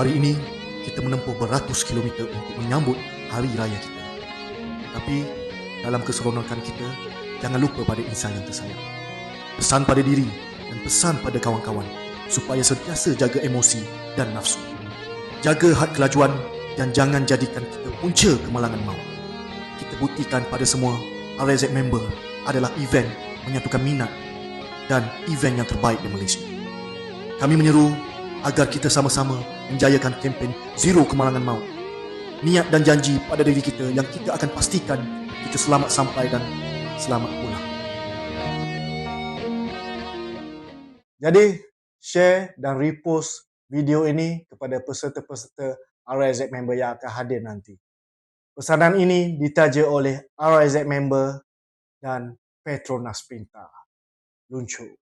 Hari ini, kita menempuh beratus kilometer untuk menyambut hari raya kita. Tapi, dalam keseronokan kita, jangan lupa pada insan yang tersayang. Pesan pada diri dan pesan pada kawan-kawan supaya sentiasa jaga emosi dan nafsu. Jaga had kelajuan dan jangan jadikan kita punca kemalangan maut. Kita buktikan pada semua RZ member adalah event menyatukan minat dan event yang terbaik di Malaysia. Kami menyeru agar kita sama-sama menjayakan kempen Zero Kemalangan Maut. Niat dan janji pada diri kita yang kita akan pastikan kita selamat sampai dan selamat pulang. Jadi, share dan repost video ini kepada peserta-peserta RIZ member yang akan hadir nanti. Pesanan ini ditaja oleh RIZ member dan Petronas Pintar. Luncur.